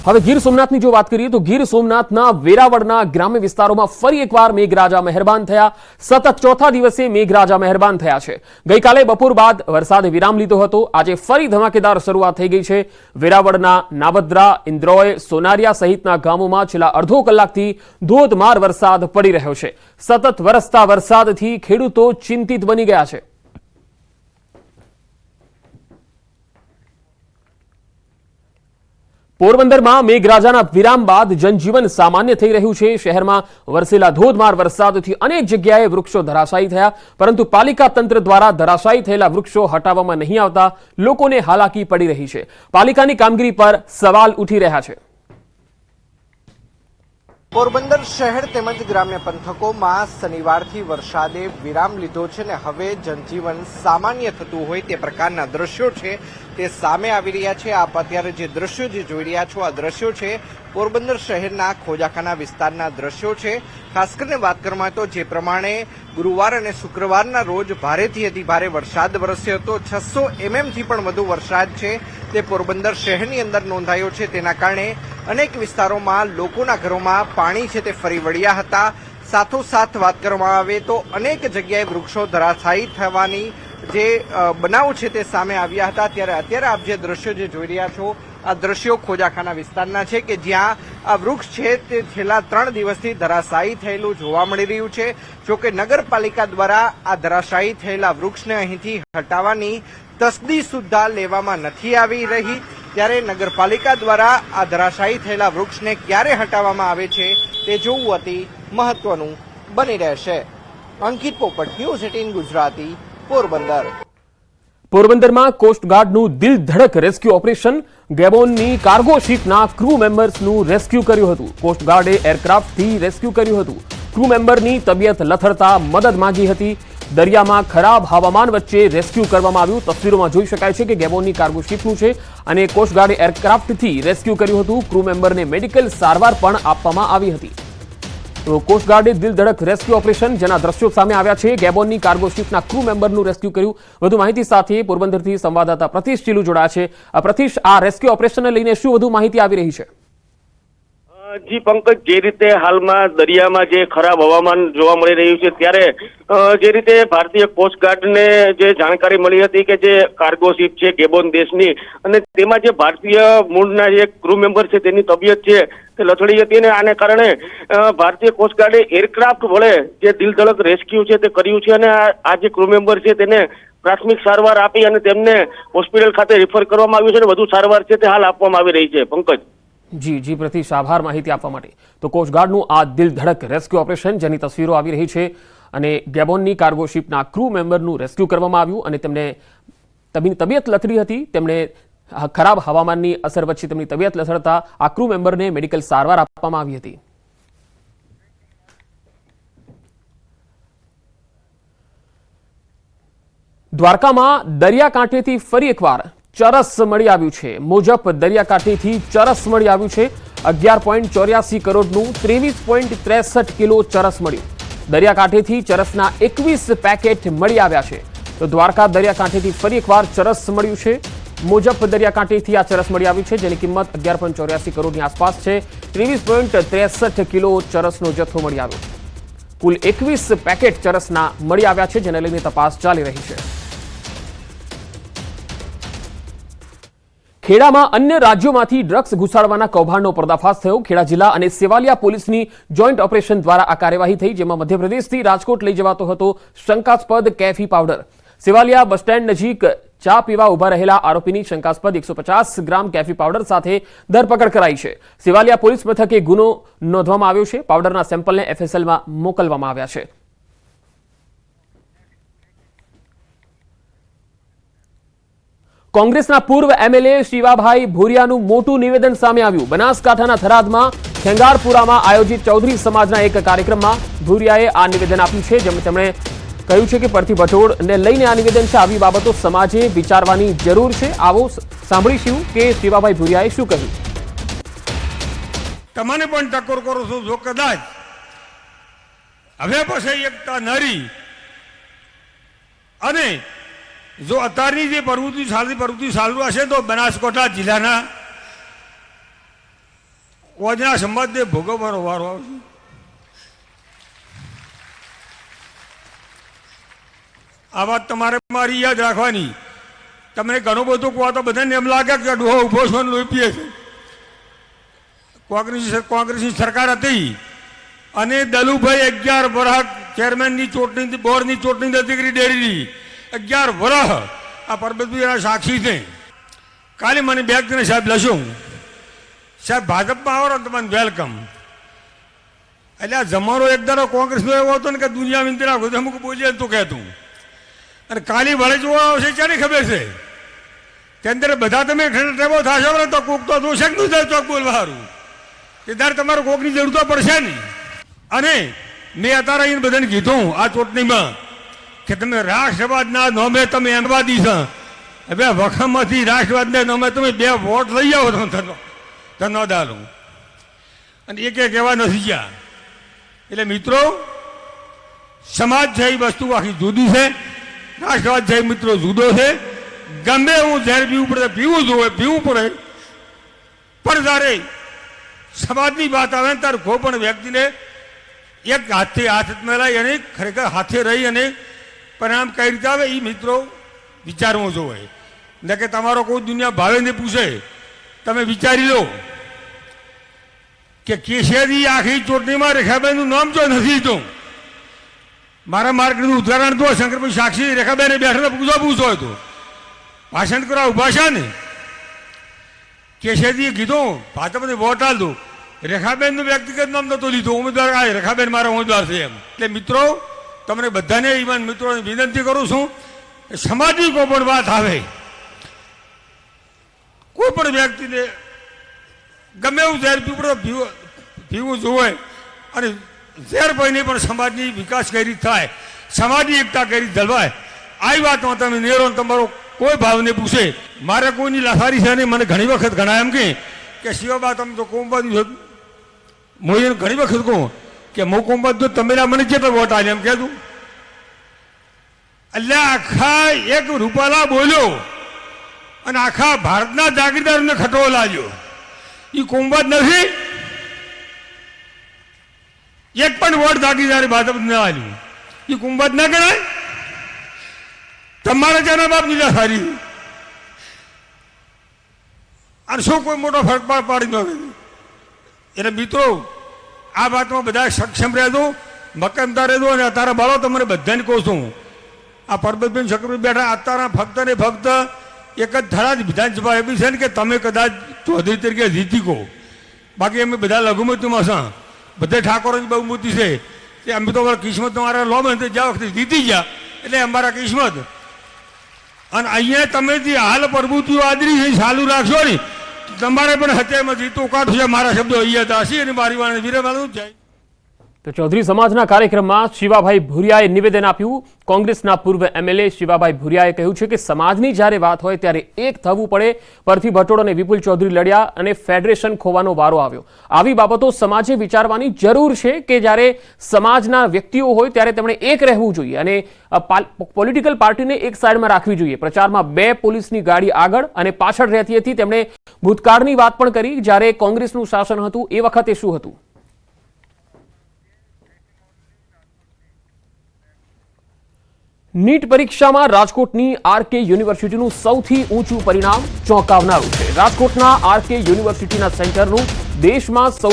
હવે ગીર સોમનાથની જો વાત કરીએ તો ગીર સોમનાથના વેરાવળના ગ્રામ્ય વિસ્તારોમાં ફરી એકવાર મેઘરાજા મહેરબાન થયા। સતત ચોથા દિવસે મેઘરાજા મહેરબાન થયા છે। ગઈકાલે બપોર બાદ વરસાદે વિરામ લીધો હતો। આજે ફરી ધમાકેદાર શરૂઆત થઈ ગઈ છે। વેરાવળના નાબદ્રા, ઇન્દ્રોય, સોનારિયા સહિતના ગામોમાં છેલ્લા અડધો કલાકથી ધોધમાર વરસાદ પડી રહ્યો છે। સતત વરસતા વરસાદથી ખેડૂતો ચિંતિત બની ગયા છે। પોરબંદરમાં મેઘરાજાના વિરામ બાદ જનજીવન સામાન્ય થઈ રહ્યું છે। શહેરમાં વરસેલા ધોધમાર વરસાદથી અનેક જગ્યાએ વૃક્ષો ધરાશાયી થયા, પરંતુ પાલિકા તંત્ર દ્વારા ધરાશાયી થયેલા વૃક્ષો હટાવવામાં નહીં આવતા લોકોને હાલાકી પડી રહી છે। પાલિકાની કામગીરી પર સવાલ ઉઠી રહ્યા છે। પોરબંદર શહેર તેમજ ગ્રામ્ય પંથકોમાં શનિવારથી વરસાદે વિરામ લીધો છે ને હવે જનજીવન સામાન્ય થતું હોય તે પ્રકારના દ્રશ્યો છે તે સામે આવી રહ્યા છે। આપ અત્યારે જે દ્રશ્યો જે જોઈ રહ્યા છો આ દ્રશ્યો છે પોરબંદર શહેરના ખોજાખાના વિસ્તારના દ્રશ્યો છે। ખાસ કરીને વાત કરવામાં તો જે પ્રમાણે ગુરુવાર અને શુક્રવારના રોજ ભારેથી અતિભારે વરસાદ વરસ્યો હતો। 600 mm થી પણ વધુ વરસાદ છે તે પોરબંદર શહેરની અંદર નોંધાયો છે। તેના કારણે અનેક વિસ્તારોમાં લોકોના ઘરોમાં પાણી છે તે ફરી વળ્યા હતા। સાથોસાથ વાત કરવામાં આવે તો અનેક જગ્યાએ વૃક્ષો ધરાશાયી થવાની જે બનાવો છે તે સામે આવ્યા હતા। ત્યારે અત્યારે આપ જે દ્રશ્યો જે જોઈ રહ્યા છો આ દ્રશ્યો ખોજાખાના વિસ્તારના છે કે જ્યાં આ વૃક્ષ છે તે છેલ્લા 3 દિવસથી ધરાશાયી થયેલું જોવા મળી રહ્યું છે। જોકે નગરપાલિકા દ્વારા આ ધરાશાયી થયેલા વૃક્ષને અહીંથી હટાવવાની તસ્દી સુદ્ધા લેવામાં નથી આવી રહી। ત્યારે નગરપાલિકા દ્વારા આ ધરાશાયી થયેલા વૃક્ષને ક્યારે હટાવવામાં આવે છે તે જોવું અતિ મહત્વનું બની રહેશે। અંકિત પોપટ, ન્યૂઝ 18 ગુજરાતી, પોરબંદર। પોરબંદરમાં કોસ્ટગાર્ડનું દિલ ધડક રેસ્ક્યુ ઓપરેશન। ગેબોનની કાર્ગો શિપના ક્રૂ મેમ્બર્સનું રેસ્ક્યુ કર્યું હતું। કોસ્ટગાર્ડે એરક્રાફ્ટથી રેસ્ક્યુ કર્યું હતું। ક્રૂ મેમ્બરની તબિયત લથડતા મદદ માંગી હતી। દરિયામાં ખરાબ હવામાન વચ્ચે રેસ્ક્યુ કરવામાં આવ્યું। તસવીરોમાં જોઈ શકાય છે કે ગેબોનની કાર્ગો શિપનું છે અને કોસ્ટગાર્ડે એરક્રાફ્ટથી રેસ્ક્યુ કર્યું હતું। ક્રૂ મેમ્બરને મેડિકલ સારવાર પણ આપવામાં આવી હતી। તો કોસ્ટગાર્ડે દિલ ધડક રેસ્ક્યુ ઓપરેશન જેના દ્રશ્યો સામે આવ્યા છે। ગેબોનની કાર્ગો શિપના ક્રૂ મેમ્બરનું રેસ્ક્યુ કર્યું। વધુ માહિતી સાથે પોરબંદરથી સંવાદદાતા પ્રતિશ ચીલુ જોડાયા છે। પ્રતિશ, આ રેસ્ક્યુ ઓપરેશનને લઈને શું વધુ માહિતી આવી રહી છે? જી પંકજ, જે રીતે હાલમાં દરિયામાં જે ખરાબ હવામાન જોવા મળી રહ્યું છે ત્યારે જે રીતે ભારતીય કોસ્ટગાર્ડને જે જાણકારી મળી હતી કે જે કાર્ગો શિપ છે ગેબોન દેશની અને તેમાં જે ભારતીય મૂળના જે ક્રૂ મેમ્બર છે તેની તબિયત છે તે લથડી હતી અને આને કારણે ભારતીય કોસ્ટગાર્ડે એરક્રાફ્ટ વડે જે દિલ ધડક રેસ્ક્યુ છે તે કર્યું છે અને આ જે ક્રૂ મેમ્બર છે તેને પ્રાથમિક સારવાર આપી અને તેમને હોસ્પિટલ ખાતે રિફર કરવામાં આવ્યું છે અને વધુ સારવાર છે તે હાલ આપવામાં આવી રહી છે। પંકજ જી પ્રતિશ, આભાર માહિતી આપવા માટે। તો કોસ્ટગાર્ડનું આ દિલ ધડક રેસ્ક્યુ ઓપરેશન જેની તસવીરો આવી રહી છે અને ગેબોનની કાર્ગો શિપના ક્રૂ મેમ્બરનું રેસ્ક્યુ કરવામાં આવ્યું અને તેમને તબિયત લથડી હતી। તેમણે ખરાબ હવામાનની અસર વચ્ચે તેમની તબિયત લથડતા આ ક્રૂ મેમ્બરને મેડિકલ સારવાર આપવામાં આવી હતી। દ્વારકામાં દરિયાકાંઠેથી ફરી એકવાર ચરસ મળી આવ્યું છે। મોજપ દરિયાકાંઠેથી ચરસ મળી આવ્યું છે। 11.84 કરોડનું 23.63 કિલો ચરસ મળ્યું। દરિયાકાંઠેથી ચરસના 21 પેકેટ મળી આવ્યા છે। તો દ્વારકા દરિયાકાંઠેથી ફરી એકવાર ચરસ મળ્યું છે। મોજપ દરિયાકાંઠેથી આ ચરસ મળી આવ્યું છે જેની કિંમત 11.84 કરોડની આસપાસ છે। 23.63 કિલો ચરસનો જથ્થો મળી આવ્યો। કુલ 21 પેકેટ ચરસના મળી આવ્યા છે જેને લઈને તપાસ ચાલી રહી છે। ખેડામાં અન્ય રાજ્યોમાંથી ડ્રગ્સ ઘુસાડવાના કૌભાંડનો પર્દાફાશ થયો। ખેડા જિલ્લા અને સેવાલિયા પોલીસની જોઈન્ટ ઓપરેશન દ્વારા આ કાર્યવાહી થઈ જેમાં મધ્યપ્રદેશથી રાજકોટ લઈ જવાતો હતો શંકાસ્પદ કેફી પાવડર। સેવાલિયા બસ સ્ટેન્ડ નજીક ચા પીવા ઉભા રહેલા આરોપીની શંકાસ્પદ 150 ગ્રામ કેફી પાવડર સાથે ધરપકડ કરાઈ છે। સેવાલિયા પોલીસ મથકે ગુનો નોંધવામાં આવ્યો છે। પાવડરના સેમ્પલને FSLમાં મોકલવામાં આવ્યા છે। કોંગ્રેસના પૂર્વ MLA શિવાભાઈ ભુરિયાનું મોટું નિવેદન સામે આવ્યું। બનાસકાંઠાના થરાદમાં ખેંગારપુરામાં આયોજિત ચૌધરી સમાજના એક કાર્યક્રમમાં ભુરિયાએ આ નિવેદન આપ્યું છે જેમાં તેમણે કહ્યું છે કે પરથી બટોળને લઈને આ નિવેદન છે। આવી બાબતો સમાજે વિચારવાની જરૂર છે। આવો સાંભળીશું કે શિવાભાઈ ભુરિયાએ શું કહ્યું। તમને પણ ટકોર કરું છું, જો કદાચ હવે પછી એકતા નરી અને જો અત્યારની જે પ્રવૃત્તિ ચાલુ હશે તો બનાસકાંઠા જિલ્લાના ઓજના સમાજને ભોગવવાનો વારો આવશે. આ વાત તમારે મારી યાદ રાખવાની. તમને ઘણું બધું કહો તો બધાને એમ લાગે કે ડોહો ઉભો છો ને લોહી પીએ છે. કોંગ્રેસની સરકાર હતી અને દલુભાઈ 11 વર્ષ ચેરમેનની ચૂંટણી, બોર્ડની ચૂંટણી નથી કરી ડેરીની. 11 વર્ષ આ પરબતભાઈ સાક્ષી છે. કાલે મને બે જણે સાહેબ લશું, સાહેબ ભાજપમાં આવો ને તમને વેલકમ. એટલે આ જમાનો એક દાડો કોંગ્રેસનો એવો હતો ને કે દુનિયા વિનંતી રાખો તો અમુક બોલીએ તો કહેતું. અને કાલી વળે જોવા આવશે ક્યાંની ખબર છે કે અંદર બધા તમે ટેબો થશો ને તો કોક તો દોષક નું થાય ચોક બોલવા સારું. એ ત્યારે તમારે કોકની જરૂર તો પડશે ને. અને મેં અત્યારે અહીં બધાને કીધું આ ચૂંટણીમાં કે તમે રાષ્ટ્રવાદના નોમે તમે એમવાદી છો. હવે વખમમાંથી રાષ્ટ્રવાદના નોમે તમે 2 વોટ લઈ આવો તો ન દાલું. અને એક કહેવા નથી ગયા. એટલે મિત્રો, સમાજ છે એ વસ્તુ આખી જુદી છે, રાષ્ટ્રવાદ છે મિત્રો જુદો છે. ગમે હું ઝેર પીવું પડે પીવું પડે, પણ જ્યારે સમાજની વાત આવે ને ત્યારે કોઈ પણ વ્યક્તિને એક હાથથી હાથ મેળાય અને ખરેખર હાથે રહી અને પરિણામ કઈ રીતે આવે એ મિત્રો વિચારવું જોઈએ. ને કે તમારો કોઈ દુનિયા ભાવે ને પૂછે, તમે વિચારી લો કે કેશિયાની આખી ચૂંટણીમાં રેખાબેનનું નામ જો નથી તો મારા માર્ગનું ઉદાહરણ તો શંકરભાઈ સાક્ષી રેખાબેને બેઠા પૂછો હતો ભાષણ કરવા ઉભા છે ને. કેશિયાજીએ કીધું ભાજપને વોટ આલ દો. રેખાબેનનું વ્યક્તિગત નામ નતો લીધું, ઉમેદવાર આ રેખાબેન મારા ઉમેદવાર છે એમ. એટલે મિત્રો, તમને બધાને ઈમાન મિત્રોને વિનંતી કરું છું કે સમાજની કોઈ પણ વાત આવે, કોઈ પણ વ્યક્તિને ગમે એવું ઝેર પીવું જોવે અને ઝેર પીને પણ સમાજની વિકાસ કઈ રીતે થાય, સમાજની એકતા કઈ રીતે જળવાય, આવી વાતમાં તમે નેરો તમારો કોઈ ભાવને પૂછે. મારે કોઈની લાસારી છે નહીં. મને ઘણી વખત ઘણા એમ કે શિવાબા તમે તો કોમબાદ, હું એને ઘણી વખત કહું કે હું કોમબાદ તો તમે મને કેટલો વોટ આવે એમ કહેતું. એટલે આખા એક રૂપાલા બોલ્યો અને આખા ભારતના જાગીરદારોને ખટો લાગ્યો. એ કોમબાદ નથી. એક પણ વોટ જાગીરદારે ભાજપ ના આવ્યું. એ કોમબાદ ના ગણાય. તમારા જેના બાપ નીલા સારી અને શું કોઈ મોટો ફરક પાડી ન. એટલે મિત્રો, આ વાતમાં બધા સક્ષમ રહેજો, મક્કમતા રહેજો. અને તારા બાળો તમને બધાને કહું છું, આ પરબતભાઈ શકરભાઈ બેઠા અત્યારે ફક્ત ને ફક્ત એક જ થરાદ વિધાનસભા એવી છે ને કે તમે કદાચ ચૌધરી તરીકે જીતી કહો. બાકી અમે બધા લઘુમતીમાં છે, બધા ઠાકોરની બહુ મોટી છે. તે અમે તો કિસ્મત તમારા લો ને જ્યાં વખતે જીતી ગયા એટલે અમારા કિસ્મત. અને અહીંયા તમે જે હાલ પ્રવૃત્તિઓ આદરી છે ચાલુ રાખશો ને, તમારે પણ હત્યામાં જીતો કાઢશે. મારા શબ્દો અહીંયા હશે અને મારી વાળા વિરામ જાય. તો ચૌધરી સમાજના કાર્યક્રમમાં શિવાભાઈ ભુરિયાએ નિવેદન આપ્યું. કોંગ્રેસના પૂર્વ એમએલએ શિવાભાઈ ભુરિયાએ કહ્યું છે કે સમાજની જ્યારે વાત હોય ત્યારે એક થવું પડે. પરથી ભટોળ અને વિપુલ ચૌધરી લડ્યા અને ફેડરેશન ખોવાનો વારો આવ્યો. આવી બાબતો સમાજે વિચારવાની જરૂર છે કે જ્યારે સમાજના વ્યક્તિઓ હોય ત્યારે તેમણે એક રહેવું જોઈએ અને પોલિટિકલ પાર્ટીને એક સાઈડમાં રાખવી જોઈએ. પ્રચારમાં 2 પોલીસની ગાડી આગળ અને પાછળ રહેતી હતી. તેમણે ભૂતકાળની વાત પણ કરી. જ્યારે કોંગ્રેસનું શાસન હતું એ વખતે શું હતું. નીટ પરીક્ષામાં રાજકોટની આરકે યુનિવર્સિટીનું સૌથી ઊંચું પરિણામ ચોંકાવનારું છે. રાજકોટના આરકે યુનિવર્સિટીના સેન્ટરનું દેશમાં સૌથી